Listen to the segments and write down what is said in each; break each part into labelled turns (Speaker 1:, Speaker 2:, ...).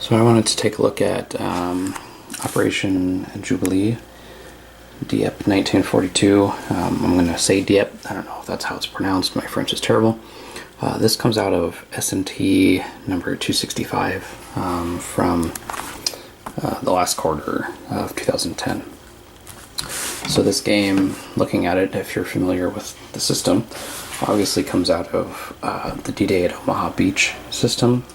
Speaker 1: So I wanted to take a look at Operation Jubilee, Dieppe 1942. I'm going to say Dieppe. I don't know if that's how it's pronounced. My French is terrible. This comes out of S&T number 265 from the last quarter of 2010. So this game, looking at it, if you're familiar with the system, obviously comes out of the D-Day at Omaha Beach system.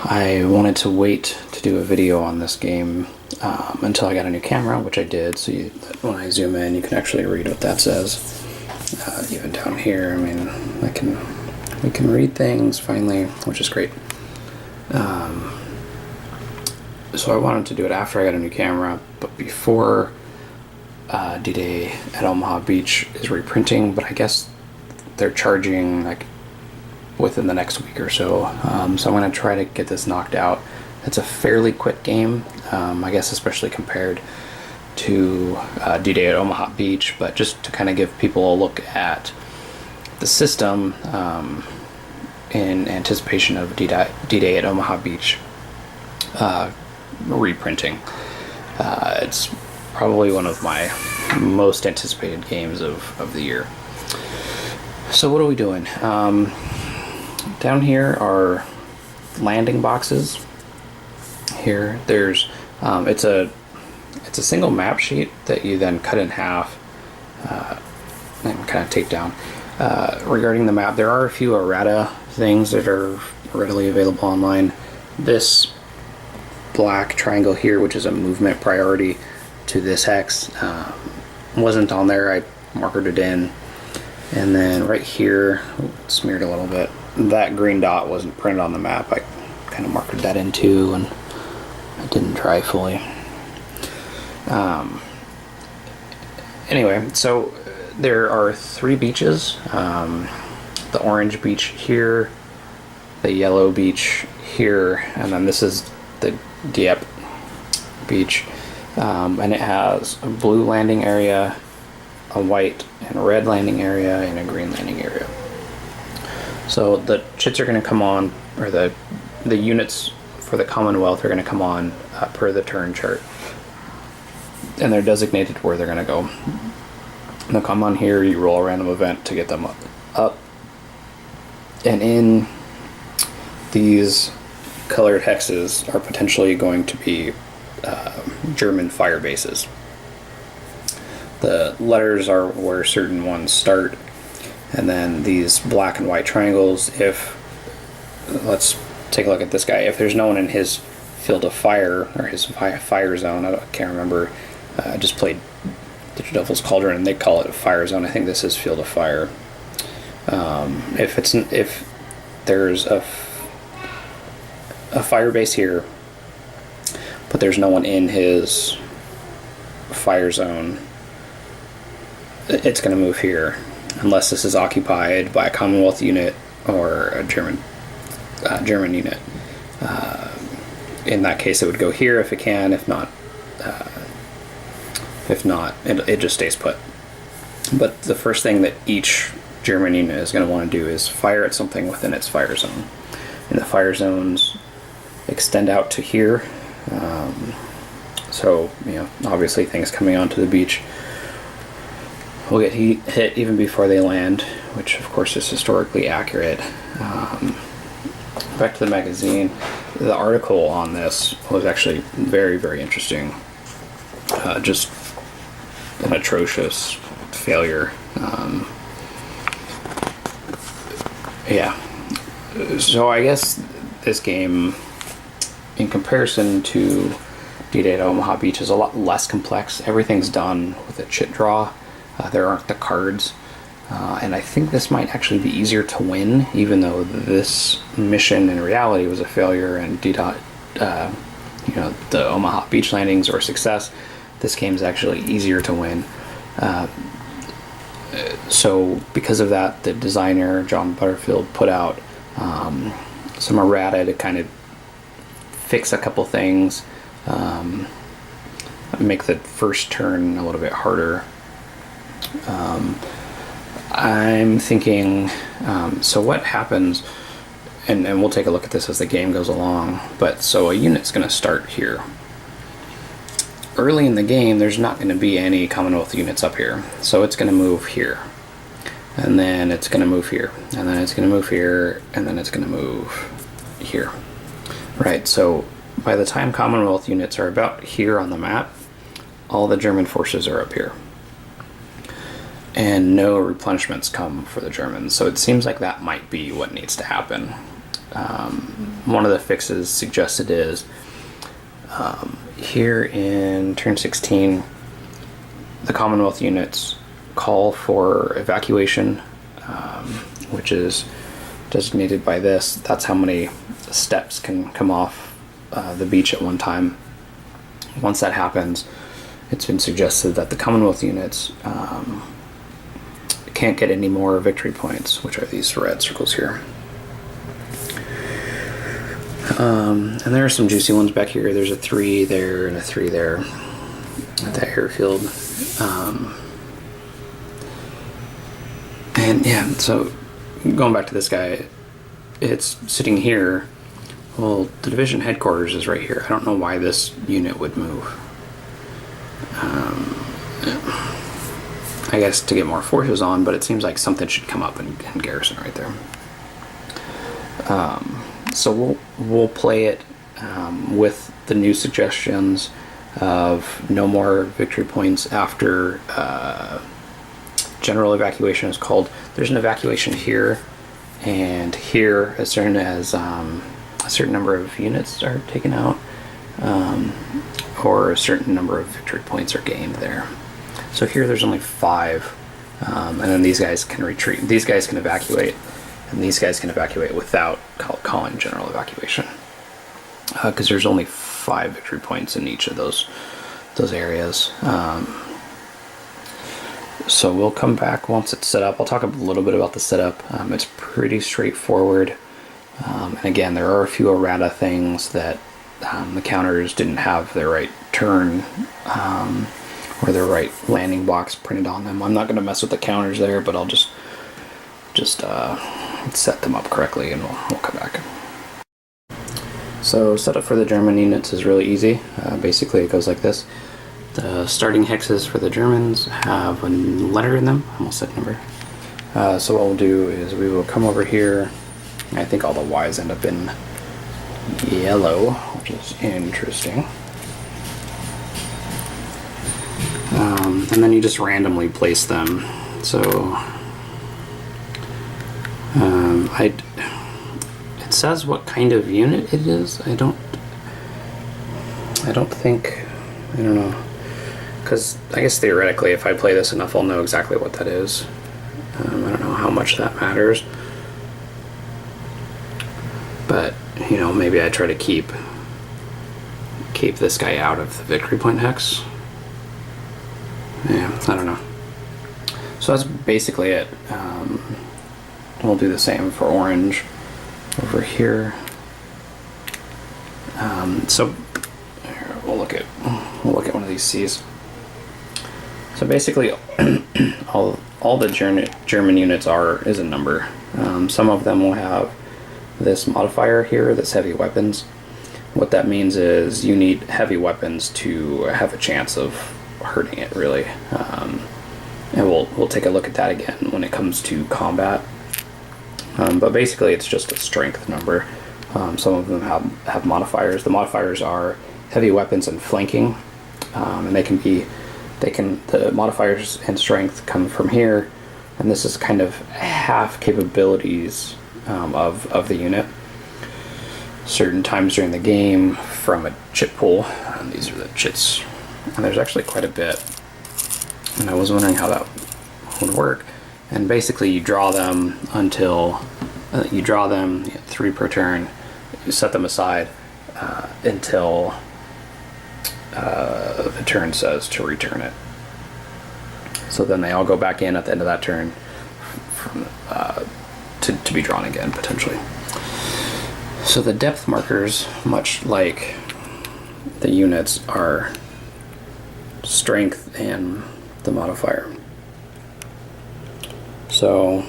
Speaker 1: I wanted to wait to do a video on this game until I got a new camera, which I did, so when I zoom in you can actually read what that says. Even down here, I mean, we can read things finally, which is great. So I wanted to do it after I got a new camera, but before D-Day at Omaha Beach is reprinting, but I guess they're charging like within the next week or so. So I'm going to try to get this knocked out. It's a fairly quick game, I guess, especially compared to D-Day at Omaha Beach, but just to kind of give people a look at the system in anticipation of D-Day at Omaha Beach reprinting. It's probably one of my most anticipated games of the year. So what are we doing? Down here are landing boxes. Here, there's it's a single map sheet that you then cut in half and kind of tape down. Regarding the map, there are a few errata things that are readily available online. This black triangle here, which is a movement priority to this hex, wasn't on there. I markered it in. And then right here, smeared a little bit, that green dot wasn't printed on the map. I kind of markered that in too, and it didn't dry fully. Anyway, so there are 3 beaches. The orange beach here, the yellow beach here, and then this is the Dieppe beach. And it has a blue landing area, a white and red landing area, and a green landing area. So the chits are going to come on, or the units for the Commonwealth are going to come on per the turn chart, and they're designated where they're going to go. They'll come on here, you roll a random event to get them up. And in these colored hexes are potentially going to be German fire bases. The letters are where certain ones start, and then these black and white triangles, let's take a look at this guy. If there's no one in his field of fire, or his fire zone, I can't remember, I just played Digital Devil's Cauldron and they call it a fire zone. I think this is field of fire. If there's a fire base here, but there's no one in his fire zone, it's going to move here, unless this is occupied by a Commonwealth unit or a German unit. In that case, it would go here if it can. If not, it just stays put. But the first thing that each German unit is going to want to do is fire at something within its fire zone. And the fire zones extend out to here. So, obviously things coming onto the beach will get hit even before they land, which of course is historically accurate. Back to the magazine, the article on this was actually very, very interesting. Just an atrocious failure. Yeah. So I guess this game, in comparison to D-Day at Omaha Beach, is a lot less complex. Everything's done with a chit draw. There aren't the cards. And I think this might actually be easier to win, even though this mission in reality was a failure and the Omaha Beach landings were a success. This game is actually easier to win. So because of that, the designer, John Butterfield, put out some errata to kind of fix a couple things, make the first turn a little bit harder. I'm thinking, so what happens and we'll take a look at this as the game goes along, but so a unit's going to start here. Early in the game, there's not going to be any Commonwealth units up here, so it's going to move here. And then it's going to move here, and then it's going to move here, and then it's going to move here. Right, so by the time Commonwealth units are about here on the map, all the German forces are up here. And no replenishments come for the Germans, so it seems like that might be what needs to happen. One of the fixes suggested is here in turn 16, the Commonwealth units call for evacuation, which is designated by this. That's how many steps can come off the beach at one time. Once that happens, it's been suggested that the Commonwealth units can't get any more victory points, which are these red circles here. And there are some juicy ones back here. There's a 3 there and a 3 there at the airfield. And yeah, so going back to this guy, it's sitting here. Well, the division headquarters is right here. I don't know why this unit would move. I guess to get more forces on, but it seems like something should come up and garrison right there. So we'll play it with the new suggestions of no more victory points after general evacuation is called. There's an evacuation here and here as soon as a certain number of units are taken out, or a certain number of victory points are gained there. So here there's only 5, and then these guys can retreat. These guys can evacuate, and these guys can evacuate without calling general evacuation, because there's only 5 victory points in each of those areas. So we'll come back once it's set up. I'll talk a little bit about the setup. It's pretty straightforward. And again, there are a few errata things that the counters didn't have their right turn or their right landing blocks printed on them. I'm not going to mess with the counters there, but I'll just set them up correctly, and we'll come back. So setup for the German units is really easy. Basically, it goes like this. The starting hexes for the Germans have a letter in them. I almost said number. So what we'll do is we will come over here. I think all the Y's end up in yellow, which is interesting. And then you just randomly place them. So it says what kind of unit it is. I don't know. Because I guess theoretically, if I play this enough, I'll know exactly what that is. I don't know how much that matters. But, maybe I try to keep this guy out of the victory point hex. Yeah, I don't know. So that's basically it. We'll do the same for orange over here. So we'll look at one of these C's. So basically, all the German units is a number. Some of them will have this modifier here that's heavy weapons. What that means is you need heavy weapons to have a chance of hurting it, really. And we'll take a look at that again when it comes to combat. But basically, it's just a strength number. Some of them have modifiers. The modifiers are heavy weapons and flanking, and the modifiers and strength come from here, and this is kind of half capabilities of the unit. Certain times during the game from a chit pool, and these are the chits, and there's actually quite a bit, and I was wondering how that would work. And basically you draw them until you draw them 3 per turn, you set them aside until the turn says to return it. So then they all go back in at the end of that turn to be drawn again, potentially. So the depth markers, much like the units, are strength and the modifier. So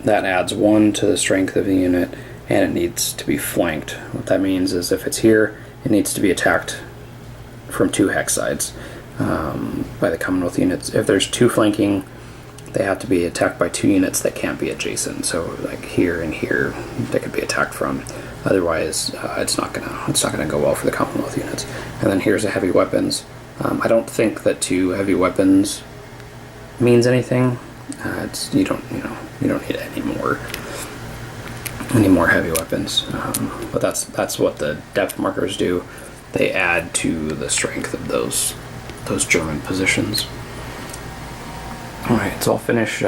Speaker 1: that adds 1 to the strength of the unit and it needs to be flanked. What that means is if it's here, it needs to be attacked from 2 hex sides by the Commonwealth units. If there's 2 flanking, they have to be attacked by 2 units that can't be adjacent. So like here and here, they could be attacked from. Otherwise, it's not gonna go well for the Commonwealth units. And then here's the heavy weapons. I don't think that 2 heavy weapons means anything. You don't need any more heavy weapons. But that's what the depth markers do. They add to the strength of those German positions. All right, so I'll finish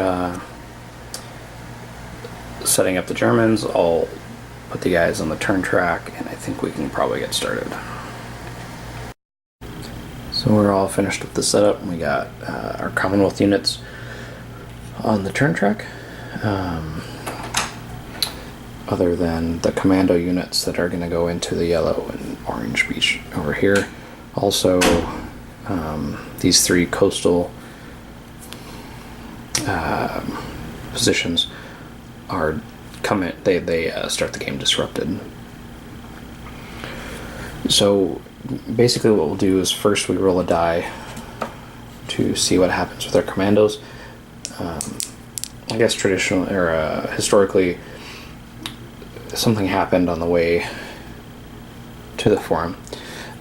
Speaker 1: setting up the Germans. I'll put the guys on the turn track, and I think we can probably get started. So we're all finished with the setup. We got our Commonwealth units on the turn track, other than the commando units that are going to go into the yellow and orange beach over here. Also, these 3 coastal positions are coming. They start the game disrupted. So basically what we'll do is first we roll a die to see what happens with our commandos. I guess traditionally or historically, something happened on the way to the forum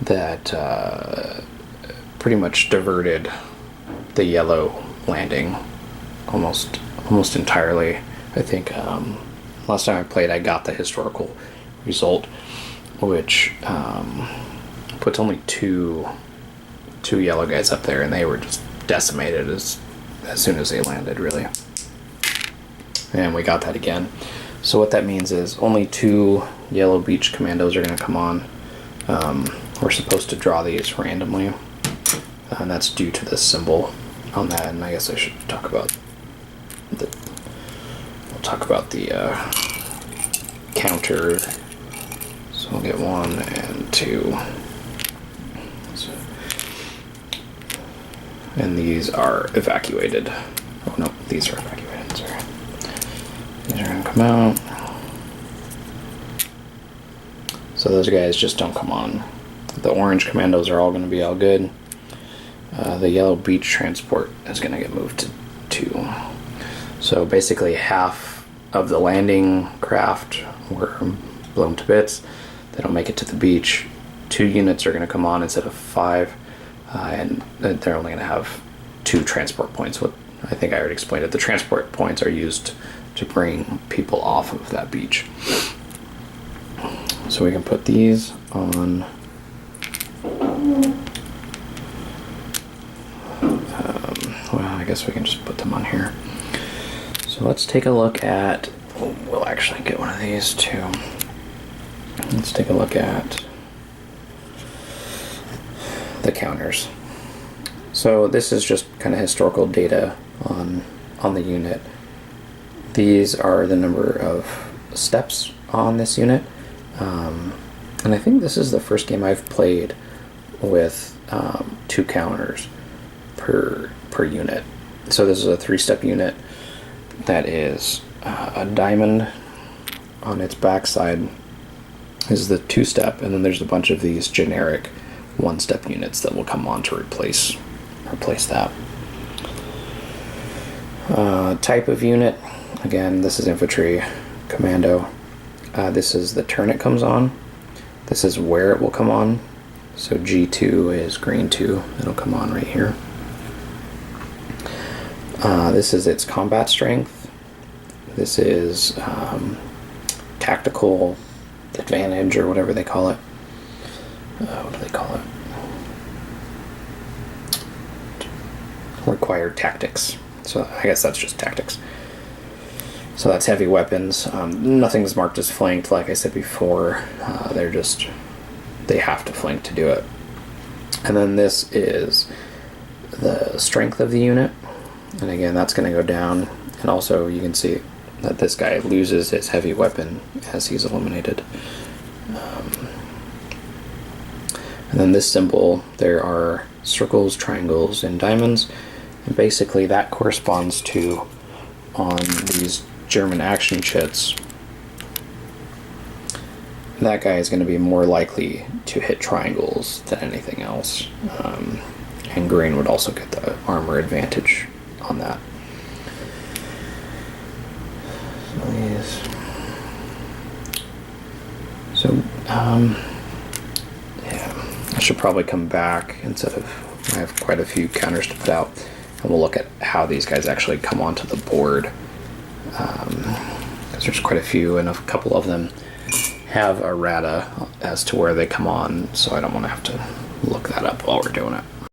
Speaker 1: that pretty much diverted the yellow landing almost entirely. I think last time I played, I got the historical result, which puts only two yellow guys up there, and they were just decimated as soon as they landed, really. And we got that again. So what that means is only 2 yellow beach commandos are going to come on. We're supposed to draw these randomly, and that's due to this symbol on that. And I guess I should talk about the counter. So we'll get 1 and 2. So, and these are evacuated. Oh no, these are evacuated. Sorry. These are going to come out. So those guys just don't come on. The orange commandos are all going to be all good. The yellow beach transport is going to get moved to 2. So basically half of the landing craft were blown to bits. They don't make it to the beach. 2 units are going to come on instead of 5. And they're only going to have 2 transport points. What I think I already explained it. The transport points are used to bring people off of that beach. So we can put these on well, I guess we can just put them on here. So let's take a look at, we'll actually get one of these too. Let's take a look at the counters. So this is just kind of historical data on the unit. These are the number of steps on this unit. And I think this is the first game I've played with 2 counters per unit. So this is a 3-step unit that is a diamond on its backside is the 2-step, and then there's a bunch of these generic 1-step units that will come on to replace that. Type of unit, again, this is infantry commando. This is the turn it comes on. This is where it will come on. So G2 is green 2. It'll come on right here. This is its combat strength. This is tactical advantage, or whatever they call it. What do they call it? Required tactics. So I guess that's just tactics. So that's heavy weapons. Nothing's marked as flanked, like I said before. They have to flank to do it. And then this is the strength of the unit. And again, that's going to go down. And also you can see that this guy loses his heavy weapon as he's eliminated. And then this symbol, there are circles, triangles, and diamonds. And basically that corresponds to, on these German action chits, that guy is going to be more likely to hit triangles than anything else. And green would also get the armor advantage on that. So, yeah, I should probably come back instead of, I have quite a few counters to put out, and we'll look at how these guys actually come onto the board. Because there's quite a few, and a couple of them have errata as to where they come on, so I don't want to have to look that up while we're doing it.